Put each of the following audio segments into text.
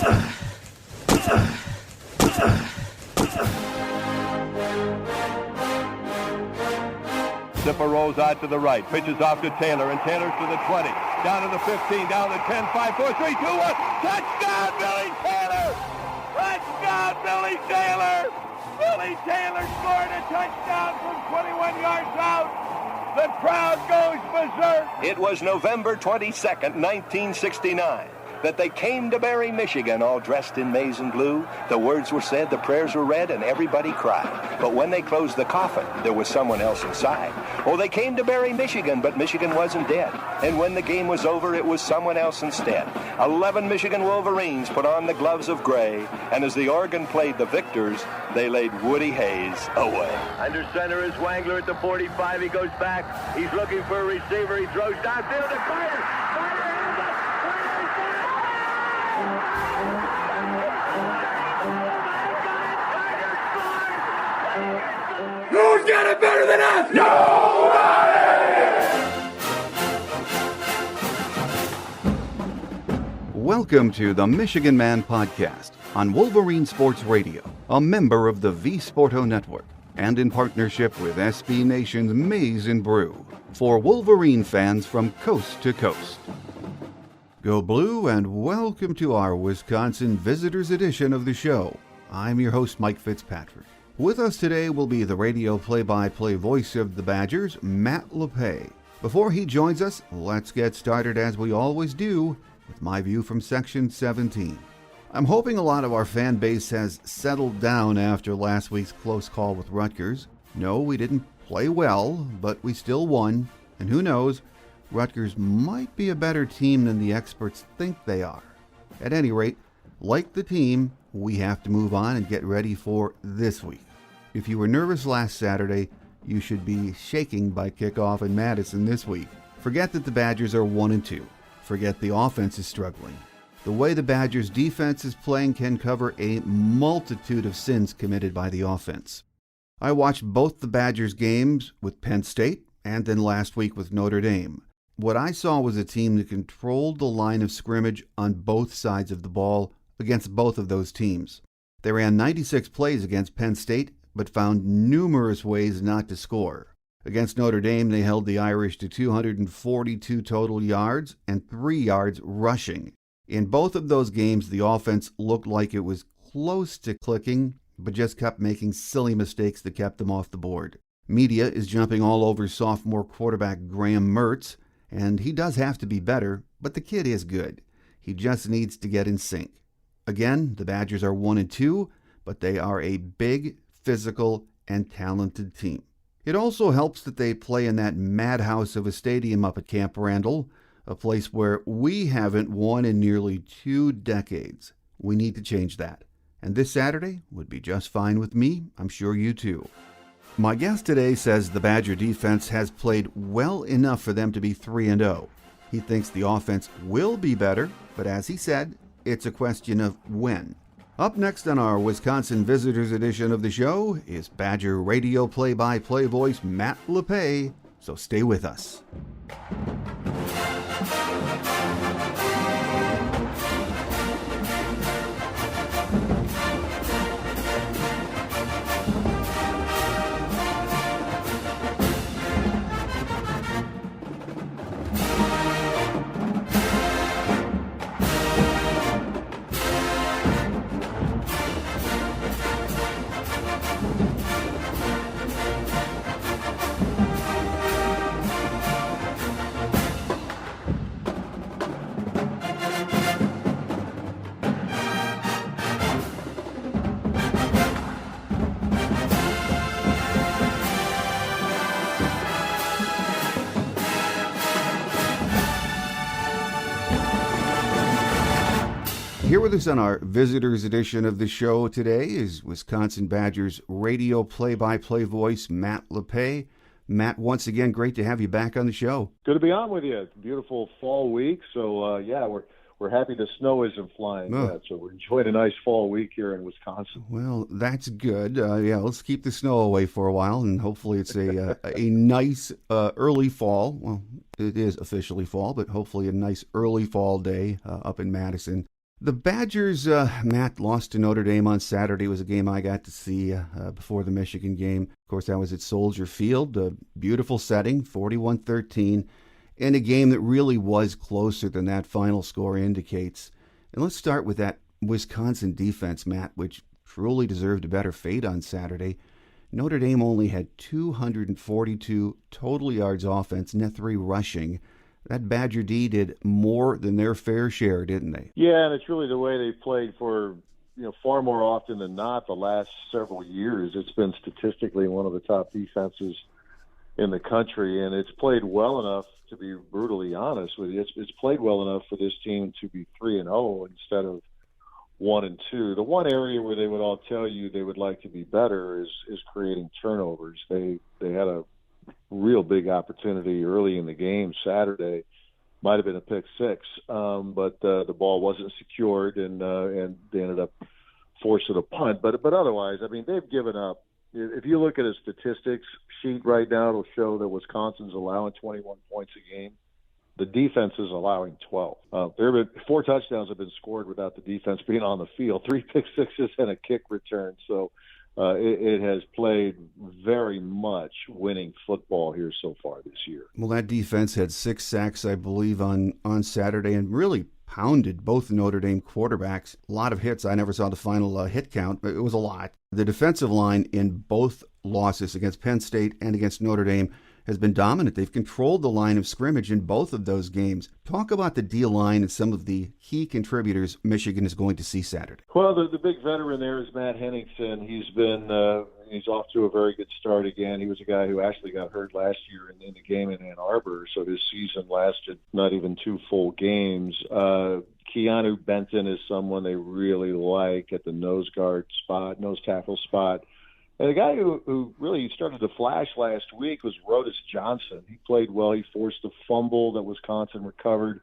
Zipper rolls out to the right, pitches off to Taylor, and Taylor's to the 20, down to the 15, down to the 10, 5, 4, 3, 2, 1. Touchdown, Billy Taylor! Touchdown, Billy Taylor! Billy Taylor scored a touchdown from 21 yards out. The crowd goes berserk. It was November 22nd, 1969. That they came to Barry, Michigan, all dressed in maize and blue. The words were said, the prayers were read, and everybody cried. But when they closed the coffin, there was someone else inside. Oh, they came to Barry, Michigan, but Michigan wasn't dead. And when the game was over, it was someone else instead. 11 Michigan Wolverines put on the gloves of gray, and as the organ played the victors, they laid Woody Hayes away. Under center is Wangler at the 45. He goes back. He's looking for a receiver. He throws downfield to Carter. Who's got it better than us? Nobody! Welcome to the Michigan Man Podcast on Wolverine Sports Radio, a member of the V Sporto Network, and in partnership with SB Nation's Maize and Brew, for Wolverine fans from coast to coast. Go Blue, and welcome to our Wisconsin Visitors Edition of the show. I'm your host, Mike Fitzpatrick. With us today will be the radio play-by-play voice of the Badgers, Matt Lepay. Before he joins us, let's get started as we always do with my view from Section 17. I'm hoping a lot of our fan base has settled down after last week's close call with Rutgers. No, we didn't play well, but we still won, and who knows, Rutgers might be a better team than the experts think they are. At any rate, like the team, we have to move on and get ready for this week. If you were nervous last Saturday, you should be shaking by kickoff in Madison this week. Forget that the Badgers are 1-2. Forget the offense is struggling. The way the Badgers' defense is playing can cover a multitude of sins committed by the offense. I watched both the Badgers games with Penn State and then last week with Notre Dame. What I saw was a team that controlled the line of scrimmage on both sides of the ball against both of those teams. They ran 96 plays against Penn State, but found numerous ways not to score. Against Notre Dame, they held the Irish to 242 total yards and 3 yards rushing. In both of those games, the offense looked like it was close to clicking, but just kept making silly mistakes that kept them off the board. Media is jumping all over sophomore quarterback Graham Mertz, and he does have to be better, but the kid is good. He just needs to get in sync. Again, the Badgers are 1-2, but they are a big, physical, and talented team. It also helps that they play in that madhouse of a stadium up at Camp Randall, a place where we haven't won in nearly 2 decades. We need to change that. And this Saturday would be just fine with me. I'm sure you too. My guest today says the Badger defense has played well enough for them to be 3-0. He thinks the offense will be better, but as he said, it's a question of when. Up next on our Wisconsin Visitors Edition of the show is Badger radio play-by-play voice Matt Lepay, so stay with us. Here with us on our Visitors Edition of the show today is Wisconsin Badgers radio play-by-play voice Matt Lepay. Matt, once again, great to have you back on the show. Good to be on with you. It's a beautiful fall week, so we're happy the snow isn't flying yet. So we're enjoying a nice fall week here in Wisconsin. Well, that's good. Let's keep the snow away for a while, and hopefully it's a nice early fall. Well, it is officially fall, but hopefully a nice early fall day up in Madison. The Badgers, Matt, lost to Notre Dame on Saturday. It was a game I got to see before the Michigan game. Of course, that was at Soldier Field, a beautiful setting, 41-13, and a game that really was closer than that final score indicates. And let's start with that Wisconsin defense, Matt, which truly deserved a better fate on Saturday. Notre Dame only had 242 total yards offense, net 3 rushing. That Badger D did more than their fair share, didn't they? Yeah, and it's really the way they played for, far more often than not the last several years. It's been statistically one of the top defenses in the country, and it's played well enough, to be brutally honest with you. It's played well enough for this team to be 3-0 instead of 1-2. The one area where they would all tell you they would like to be better is creating turnovers. They had a real big opportunity early in the game Saturday. Might have been a pick six, but the ball wasn't secured, and they ended up forcing a punt. But otherwise, I mean, they've given up. If you look at a statistics sheet right now, it'll show that Wisconsin's allowing 21 points a game. The defense is allowing 12. There have been 4 touchdowns have been scored without the defense being on the field, 3 pick sixes and a kick return. So it has played very much winning football here so far this year. Well, that defense had 6 sacks, I believe, on Saturday, and really pounded both Notre Dame quarterbacks. A lot of hits. I never saw the final hit count, but it was a lot. The defensive line in both losses against Penn State and against Notre Dame has been dominant. They've controlled the line of scrimmage in both of those games. Talk about the D-line and some of the key contributors Michigan is going to see Saturday. Well, the big veteran there is Matt Henningsen. He's off to a very good start again. He was a guy who actually got hurt last year in the game in Ann Arbor, so his season lasted not even 2 full games. Keanu Benton is someone they really like at the nose tackle spot. And the guy who really started to flash last week was Rodis Johnson. He played well. He forced a fumble that Wisconsin recovered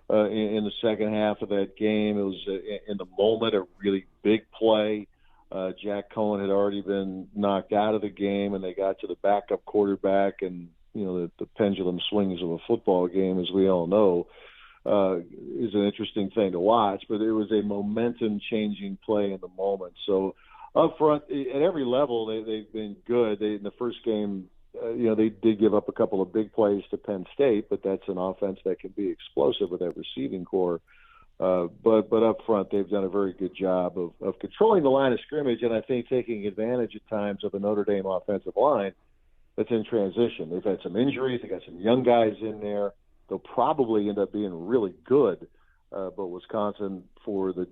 in the second half of that game. It was, in the moment, a really big play. Jack Cohen had already been knocked out of the game, and they got to the backup quarterback. And, the pendulum swings of a football game, as we all know, is an interesting thing to watch. But it was a momentum-changing play in the moment. So, up front, at every level, they've been good. In the first game, they did give up a couple of big plays to Penn State, but that's an offense that can be explosive with that receiving core. But up front, they've done a very good job of controlling the line of scrimmage, and I think taking advantage at times of the Notre Dame offensive line that's in transition. They've had some injuries. They got some young guys in there. They'll probably end up being really good, but Wisconsin, for the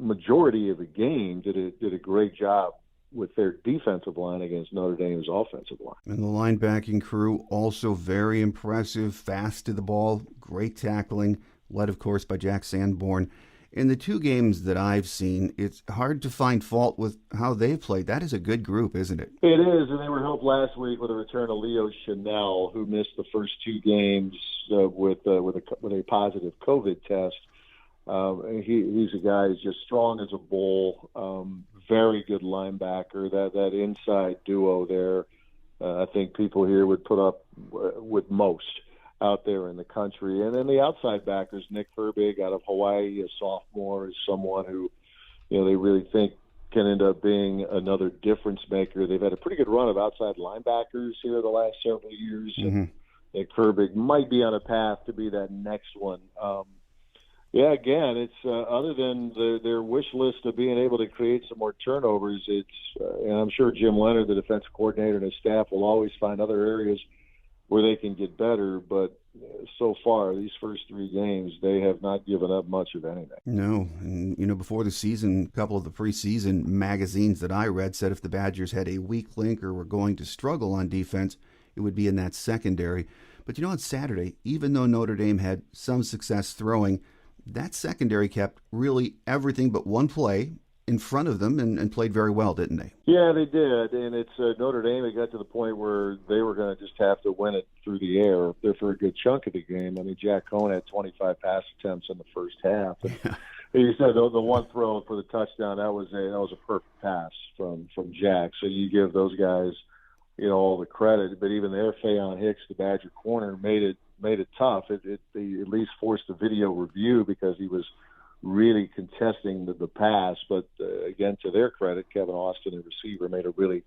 majority of the game, did a great job with their defensive line against Notre Dame's offensive line. And the linebacking crew also very impressive, fast to the ball, great tackling, led, of course, by Jack Sanborn. In the 2 games that I've seen, it's hard to find fault with how they've played. That is a good group, isn't it? It is, and they were helped last week with the return of Leo Chanel, who missed the first 2 games with a positive COVID test. He's a guy who's just strong as a bull, very good linebacker. That inside duo there, I think people here would put up with most out there in the country. And then the outside backers, Nick Herbig out of Hawaii, a sophomore, is someone who, they really think can end up being another difference maker. They've had a pretty good run of outside linebackers here the last several years. Mm-hmm. And Nick Herbig might be on a path to be that next one. Yeah, again, it's other than their wish list of being able to create some more turnovers, and I'm sure Jim Leonard, the defensive coordinator, and his staff will always find other areas where they can get better. But so far, these first 3 games, they have not given up much of anything. No, and before the season, a couple of the preseason magazines that I read said if the Badgers had a weak link or were going to struggle on defense, it would be in that secondary. But on Saturday, even though Notre Dame had some success throwing, that secondary kept really everything but one play in front of them and played very well, didn't they? Yeah, they did. And it's Notre Dame, it got to the point where they were going to just have to win it through the air there for a good chunk of the game. I mean, Jack Cohen had 25 pass attempts in the first half. And you said the one throw for the touchdown, that was a perfect pass from Jack. So you give those guys, all the credit. But even there, Faion Hicks, the Badger corner, made it tough. They at least forced a video review because he was really contesting the pass. But again, to their credit, Kevin Austin, the receiver, made a really,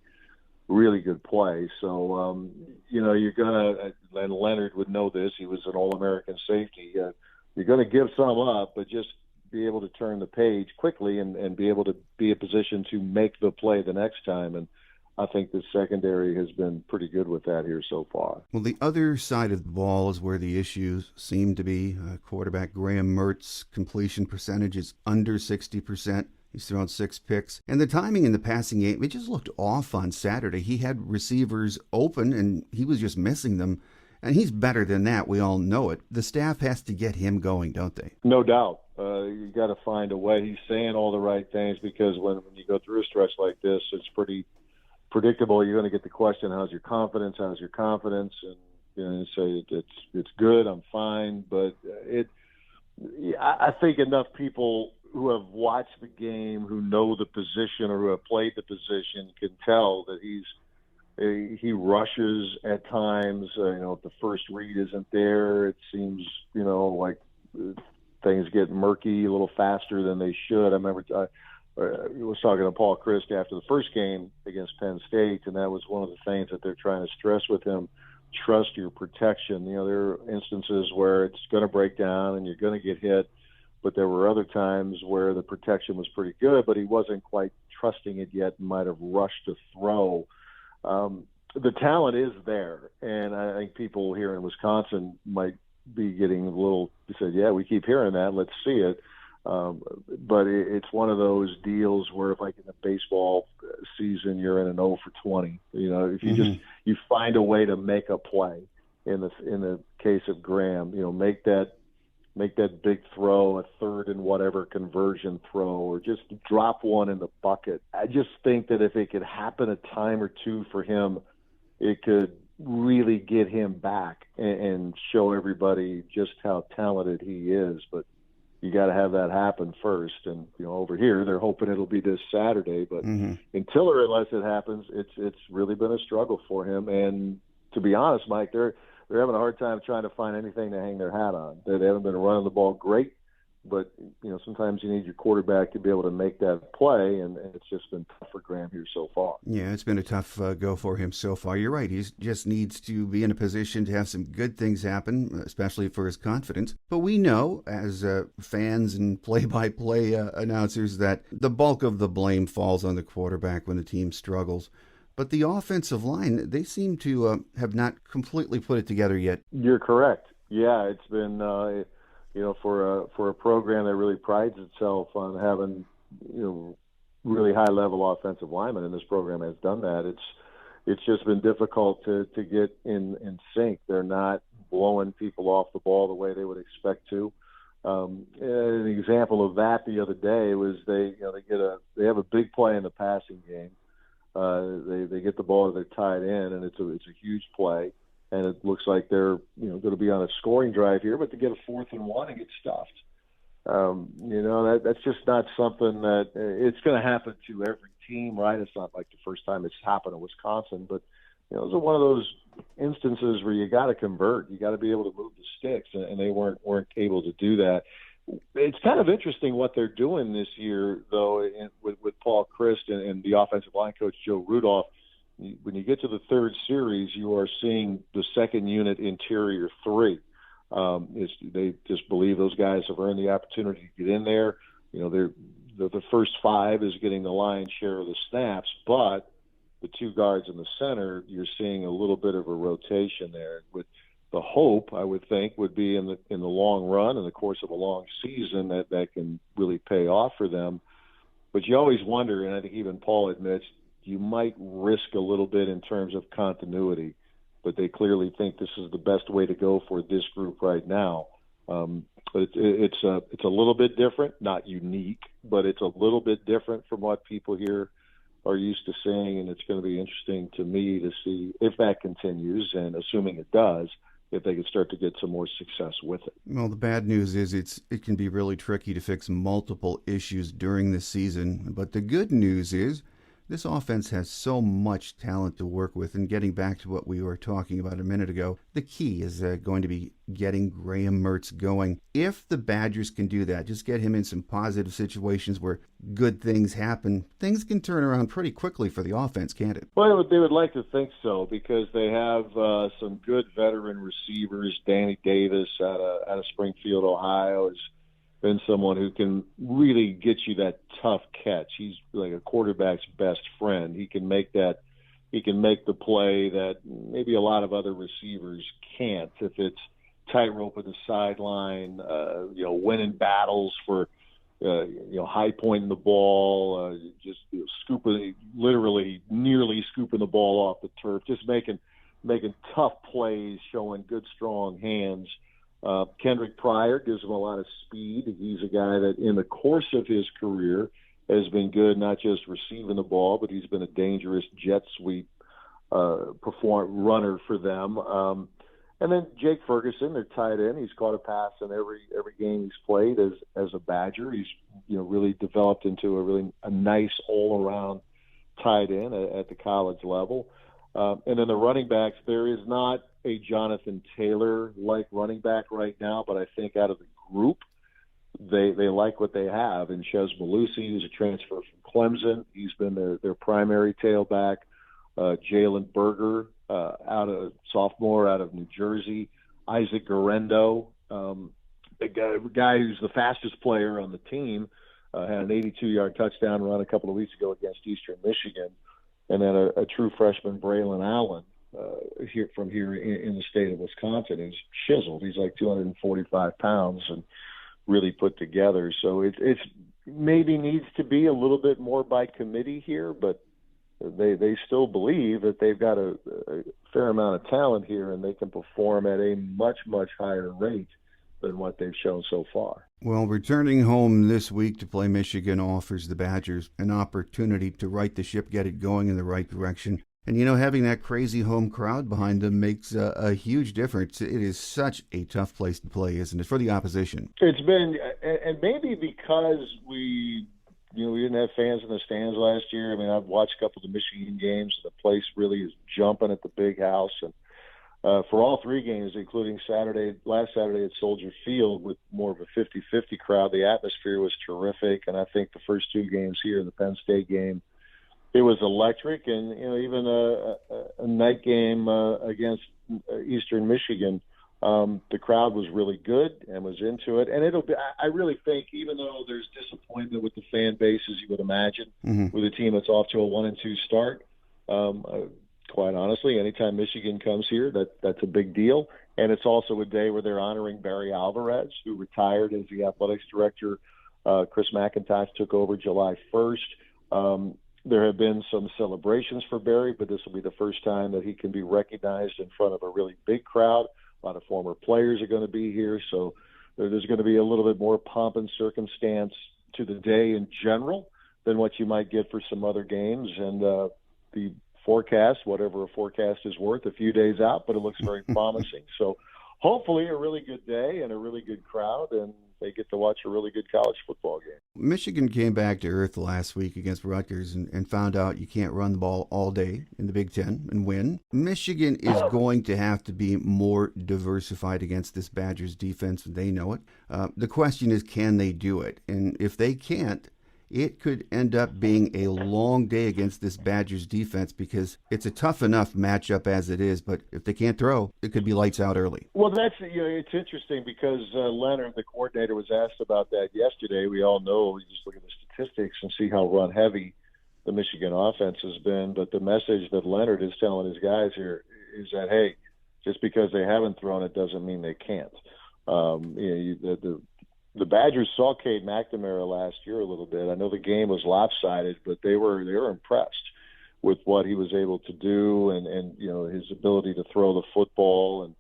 really good play. So, you're going to, and Leonard would know this, he was an All-American safety. You're going to give some up, but just be able to turn the page quickly and be able to be in position to make the play the next time. And I think the secondary has been pretty good with that here so far. Well, the other side of the ball is where the issues seem to be. Quarterback Graham Mertz's completion percentage is under 60%. He's thrown 6 picks. And the timing in the passing game, it just looked off on Saturday. He had receivers open, and he was just missing them. And he's better than that. We all know it. The staff has to get him going, don't they? No doubt. You got to find a way. He's saying all the right things because when you go through a stretch like this, it's pretty predictable. You're going to get the question, how's your confidence? How's your confidence? And you say it's good, I'm fine. But I think enough people who have watched the game, who know the position or who have played the position, can tell that he rushes at times. If the first read isn't there, it seems like things get murky a little faster than they should. I remember I was talking to Paul Christ after the first game against Penn State, and that was one of the things that they're trying to stress with him. Trust your protection. There are instances where it's going to break down and you're going to get hit, but there were other times where the protection was pretty good, but he wasn't quite trusting it yet and might have rushed to throw. The talent is there, and I think people here in Wisconsin might be getting a little – said, yeah, we keep hearing that, let's see it. But it's one of those deals where, if like in the baseball season, you're in an 0 for 20. If you you find a way to make a play. In the case of Graham, make that big throw, a third and whatever conversion throw, or just drop one in the bucket. I just think that if it could happen a time or two for him, it could really get him back and show everybody just how talented he is. But you got to have that happen first. And over here, they're hoping it'll be this Saturday. But until or unless it happens, it's really been a struggle for him. And to be honest, Mike, they're having a hard time trying to find anything to hang their hat on. They haven't been running the ball great, but sometimes you need your quarterback to be able to make that play, and it's just been tough for Graham here so far. Yeah, it's been a tough go for him so far. You're right. He just needs to be in a position to have some good things happen, especially for his confidence. But we know, as fans and play-by-play announcers, that the bulk of the blame falls on the quarterback when the team struggles. But the offensive line, they seem to have not completely put it together yet. You're correct. Yeah, it's been, for a program that really prides itself on having, really high-level offensive linemen, and this program has done that. It's just been difficult to get in sync. They're not blowing people off the ball the way they would expect to. An example of that the other day was they have a big play in the passing game. They get the ball to their tight end, and it's a huge play, and it looks like they're going to be on a scoring drive here, but to get a 4th and 1 and get stuffed. That's just not something that it's going to happen to every team, right? It's not like the first time it's happened in Wisconsin, but those are one of those instances where you got to convert. You got to be able to move the sticks, and they weren't able to do that. It's kind of interesting what they're doing this year, though, with Paul Christ and the offensive line coach, Joe Rudolph. When you get to the third series, you are seeing the second unit interior 3. They just believe those guys have earned the opportunity to get in there. The first 5 is getting the lion's share of the snaps, but the 2 guards in the center, you're seeing a little bit of a rotation there. With the hope, I would think, would be in the long run, in the course of a long season, that can really pay off for them. But you always wonder, and I think even Paul admits, you might risk a little bit in terms of continuity. But they clearly think this is the best way to go for this group right now. But it's a little bit different, not unique, but it's a little bit different from what people here are used to seeing, and it's going to be interesting to me to see if that continues, and assuming it does, if they could start to get some more success with it. Well, the bad news is it can be really tricky to fix multiple issues during the season, but the good news is This offense has so much talent to work with, and getting back to what we were talking about a minute ago, the key is going to be getting Graham Mertz going. If the Badgers can do that, just get him in some positive situations where good things happen, things can turn around pretty quickly for the offense, can't it? Well, they would like to think so, because they have some good veteran receivers. Danny Davis out of Springfield, Ohio, has been someone who can really get you that tough catch. He's like a quarterback's best friend. He can make the play that maybe a lot of other receivers can't. If it's tightrope at the sideline, winning battles for high pointing the ball, literally nearly scooping the ball off the turf, just making tough plays, showing good, strong hands. Kendrick Pryor gives him a lot of speed. He's a guy that in the course of his career has been good, not just receiving the ball, but he's been a dangerous jet sweep runner for them. And then Jake Ferguson, their tight end, he's caught a pass in every game he's played as a Badger. He's really developed into a nice all-around tight end at the college level. And then the running backs, there is not a Jonathan Taylor-like running back right now, but I think out of the group, they like what they have. And Chez Malusi, who's a transfer from Clemson, he's been their primary tailback. Jalen Berger, sophomore out of New Jersey. Isaac Garendo, the guy who's the fastest player on the team, had an 82-yard touchdown run a couple of weeks ago against Eastern Michigan. And then a true freshman, Braylon Allen, here in the state of Wisconsin, is chiseled. He's like 245 pounds and really put together. So it's maybe needs to be a little bit more by committee here, but they still believe that they've got a fair amount of talent here, and they can perform at a much, much higher rate than what they've shown so far. Well, returning home this week to play Michigan offers the Badgers an opportunity to right the ship, get it going in the right direction. And, having that crazy home crowd behind them makes a huge difference. It is such a tough place to play, isn't it, for the opposition? It's been, and maybe because we didn't have fans in the stands last year. I mean, I've watched a couple of the Michigan games. The place really is jumping at the big house. And for all three games, including last Saturday at Soldier Field with more of a 50-50 crowd, the atmosphere was terrific. And I think the first two games here, the Penn State game, it was electric. And, even a night game against Eastern Michigan, the crowd was really good and was into it. And I really think, even though there's disappointment with the fan base, as you would imagine, with a team that's off to a 1-2 start, quite honestly, anytime Michigan comes here, that's a big deal. And it's also a day where they're honoring Barry Alvarez, who retired as the athletics director. Chris McIntosh took over July 1st. There have been some celebrations for Barry, but this will be the first time that he can be recognized in front of a really big crowd. A lot of former players are going to be here, so there's going to be a little bit more pomp and circumstance to the day in general than what you might get for some other games. And the forecast, whatever a forecast is worth, a few days out, but it looks very promising. So hopefully a really good day and a really good crowd, and they get to watch a really good college football game. Michigan came back to earth last week against Rutgers and found out you can't run the ball all day in the Big Ten and win. Michigan is going to have to be more diversified against this Badgers defense. They know it. The question is, can they do it? And if they can't, it could end up being a long day against this Badgers defense, because it's a tough enough matchup as it is, but if they can't throw, it could be lights out early. Well, it's interesting because Leonard, the coordinator, was asked about that yesterday. We all know, we just look at the statistics and see how run heavy the Michigan offense has been, but the message that Leonard is telling his guys here is that, hey, just because they haven't thrown it doesn't mean they can't. The Badgers saw Cade McNamara last year a little bit. I know the game was lopsided, but they were impressed with what he was able to do and his ability to throw the football, and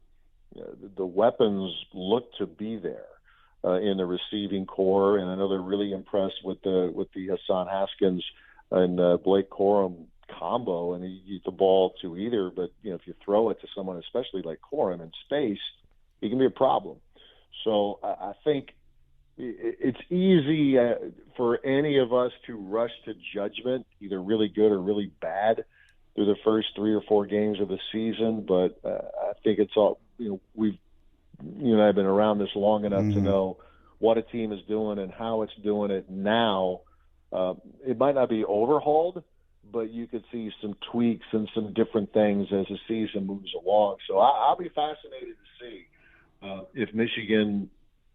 the weapons look to be there in the receiving core. And I know they're really impressed with the Hassan Haskins and Blake Corum combo, and he used the ball to either. But if you throw it to someone, especially like Corum in space, he can be a problem. So I think it's easy for any of us to rush to judgment, either really good or really bad, through the first 3 or 4 games of the season. But I think it's all, you and I have been around this long enough to know what a team is doing and how it's doing it now. It might not be overhauled, but you could see some tweaks and some different things as the season moves along. So I'll be fascinated to see if Michigan,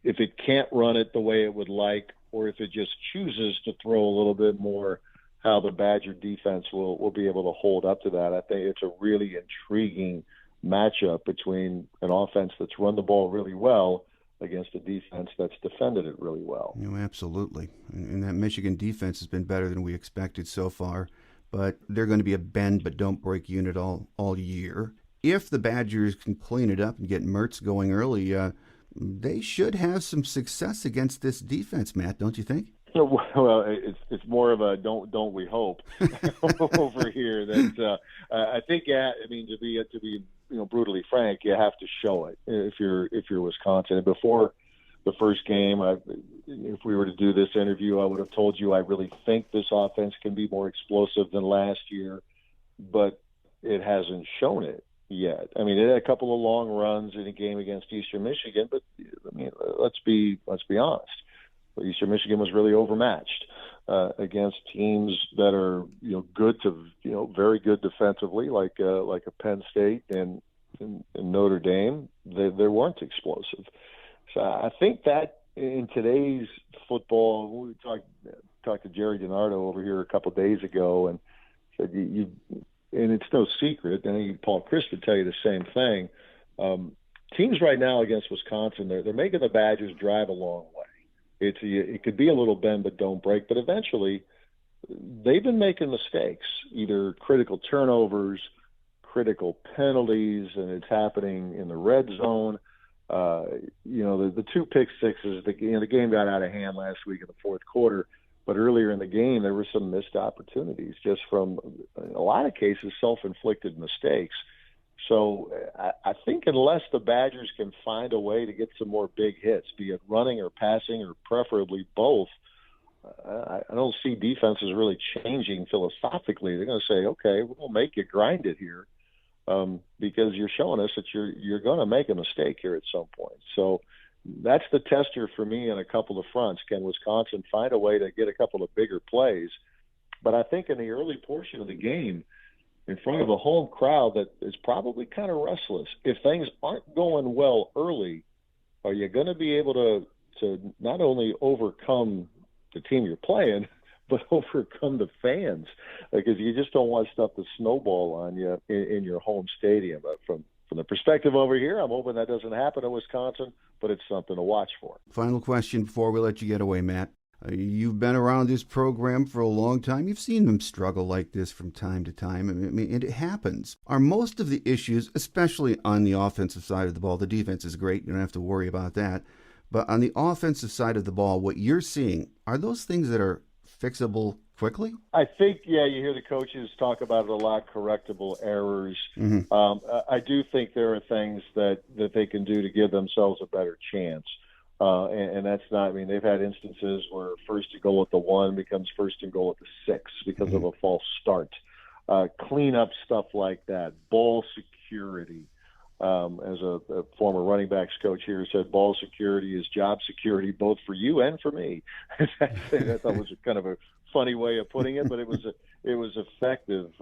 if it can't run it the way it would like, or if it just chooses to throw a little bit more, how the Badger defense will be able to hold up to that. I think it's a really intriguing matchup between an offense that's run the ball really well against a defense that's defended it really well. Absolutely. And that Michigan defense has been better than we expected so far, but they're going to be a bend but don't break unit all year. If the Badgers can clean it up and get Mertz going early, they should have some success against this defense, Matt, don't you think? Well, it's more of a don't we hope over here. That I think, I mean, to be brutally frank, you have to show it if you're Wisconsin. And before the first game, if we were to do this interview, I would have told you I really think this offense can be more explosive than last year, but it hasn't shown it yet. I mean, it had a couple of long runs in a game against Eastern Michigan, but I mean, let's be honest. Eastern Michigan was really overmatched against teams that are good to very good defensively, like a Penn State and Notre Dame. They weren't explosive. So I think that in today's football, we talked to Jerry DiNardo over here a couple of days ago, and said and it's no secret. I think Paul Chryst would tell you the same thing. Teams right now against Wisconsin, they're making the Badgers drive a long way. It could be a little bend but don't break, but eventually they've been making mistakes, either critical turnovers, critical penalties, and it's happening in the red zone. The 2 pick sixes, the game got out of hand last week in the fourth quarter, but earlier in the game there were some missed opportunities just from, in a lot of cases, self-inflicted mistakes. So I think unless the Badgers can find a way to get some more big hits, be it running or passing or preferably both, I don't see defenses really changing philosophically. They're going to say, okay, we'll make you grind it here because you're showing us that you're going to make a mistake here at some point. So that's the tester for me on a couple of fronts. Can Wisconsin find a way to get a couple of bigger plays? But I think in the early portion of the game, in front of a home crowd that is probably kind of restless, if things aren't going well early, are you going to be able to not only overcome the team you're playing, but overcome the fans? Because you just don't want stuff to snowball on you in your home stadium. But from the perspective over here, I'm hoping that doesn't happen in Wisconsin, but it's something to watch for. Final question before we let you get away, Matt. You've been around this program for a long time. You've seen them struggle like this from time to time. I mean, it happens. Are most of the issues, especially on the offensive side of the ball, the defense is great, you don't have to worry about that, but on the offensive side of the ball, what you're seeing, are those things that are fixable quickly? I think, you hear the coaches talk about it a lot, correctable errors. I do think there are things that they can do to give themselves a better chance. And that's not, I mean, they've had instances where first and goal at the 1 becomes first and goal at the 6 because of a false start. Clean up stuff like that. Ball security. As a former running backs coach here said, ball security is job security both for you and for me. I thought was kind of a funny way of putting it, but it was effective.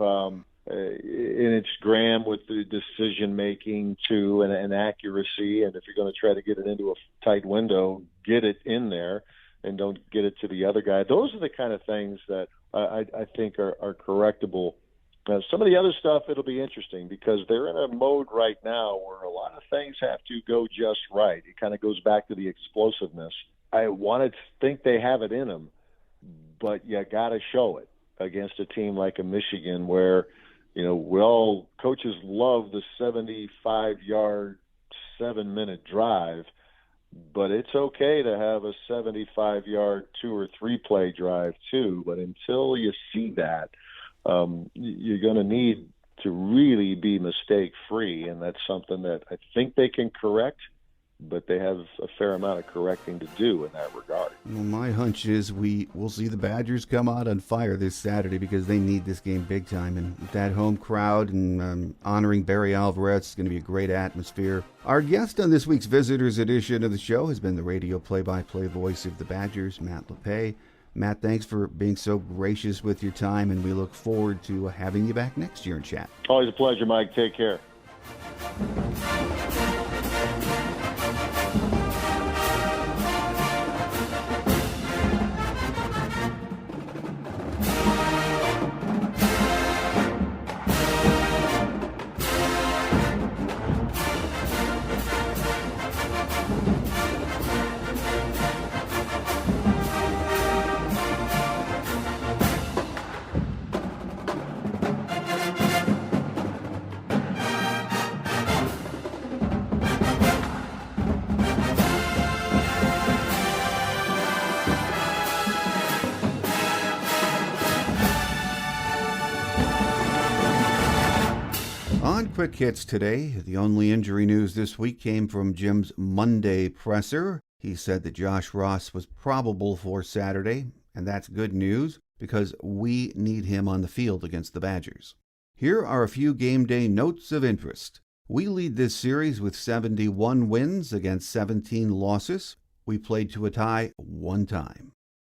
And it's Graham with the decision making too, and accuracy. And if you're going to try to get it into a tight window, get it in there, and don't get it to the other guy. Those are the kind of things that I think are correctable. Some of the other stuff, it'll be interesting because they're in a mode right now where a lot of things have to go just right. It kind of goes back to the explosiveness. I want to think they have it in them, but you got to show it against a team like a Michigan where, coaches love the 75-yard, 7-minute drive, but it's okay to have a 75-yard 2 or 3 play drive too. But until you see that, you're going to need to really be mistake-free, and that's something that I think they can correct but they have a fair amount of correcting to do in that regard. Well, my hunch is we'll see the Badgers come out on fire this Saturday because they need this game big time. And with that home crowd and honoring Barry Alvarez, it's going to be a great atmosphere. Our guest on this week's Visitors Edition of the show has been the radio play-by-play voice of the Badgers, Matt Lepay. Matt, thanks for being so gracious with your time, and we look forward to having you back next year and chat. Always a pleasure, Mike. Take care. On Quick Hits today, the only injury news this week came from Jim's Monday presser. He said that Josh Ross was probable for Saturday, and that's good news because we need him on the field against the Badgers. Here are a few game day notes of interest. We lead this series with 71 wins against 17 losses. We played to a tie one time.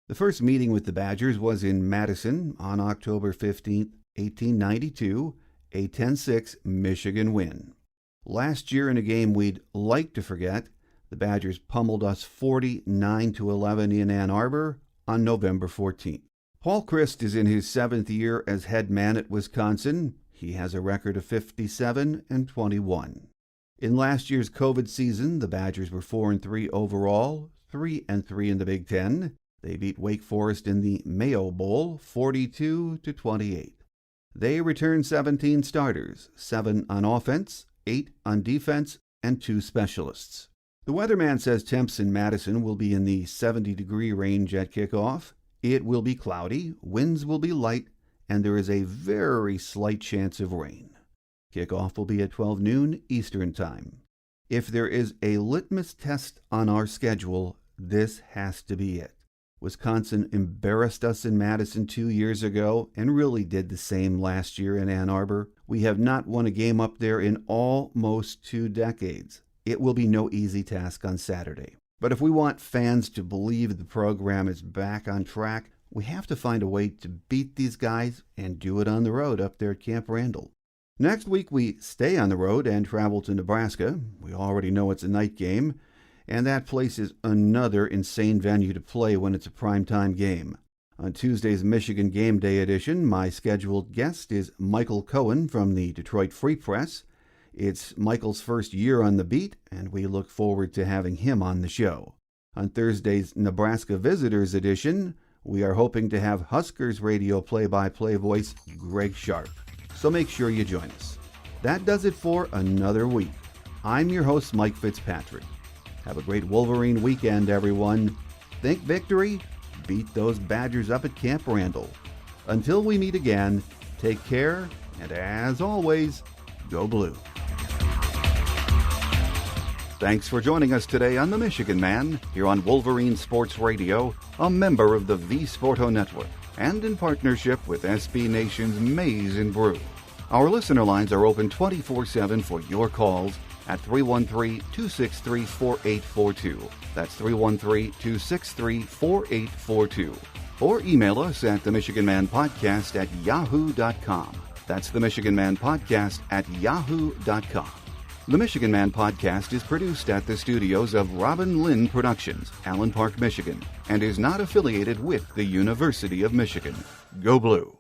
The first meeting with the Badgers was in Madison on October 15, 1892, a 10-6 Michigan win. Last year in a game we'd like to forget, the Badgers pummeled us 49-11 in Ann Arbor on November 14th. Paul Christ is in his 7th year as head man at Wisconsin. He has a record of 57-21. In last year's COVID season, the Badgers were 4-3 overall, 3-3 in the Big Ten. They beat Wake Forest in the Mayo Bowl 42-28. They returned 17 starters, 7 on offense, 8 on defense, and 2 specialists. The weatherman says temps in Madison will be in the 70-degree range at kickoff. It will be cloudy, winds will be light, and there is a very slight chance of rain. Kickoff will be at 12 noon Eastern Time. If there is a litmus test on our schedule, this has to be it. Wisconsin embarrassed us in Madison 2 years ago and really did the same last year in Ann Arbor. We have not won a game up there in almost 2 decades. It will be no easy task on Saturday. But if we want fans to believe the program is back on track, we have to find a way to beat these guys and do it on the road up there at Camp Randall. Next week we stay on the road and travel to Nebraska. We already know it's a night game. And that place is another insane venue to play when it's a primetime game. On Tuesday's Michigan Game Day edition, my scheduled guest is Michael Cohen from the Detroit Free Press. It's Michael's first year on the beat, and we look forward to having him on the show. On Thursday's Nebraska Visitors edition, we are hoping to have Huskers radio play-by-play voice Greg Sharp. So make sure you join us. That does it for another week. I'm your host, Mike Fitzpatrick. Have a great Wolverine weekend, everyone. Think victory, beat those Badgers up at Camp Randall. Until we meet again, take care, and as always, go blue. Thanks for joining us today on The Michigan Man, here on Wolverine Sports Radio, a member of the V Sporto Network, and in partnership with SB Nation's Maize and Brew. Our listener lines are open 24/7 for your calls at 313-263-4842. That's 313-263-4842. Or email us at themichiganmanpodcast@yahoo.com. That's themichiganmanpodcast@yahoo.com. The Michigan Man Podcast is produced at the studios of Robin Lynn Productions, Allen Park, Michigan, and is not affiliated with the University of Michigan. Go Blue!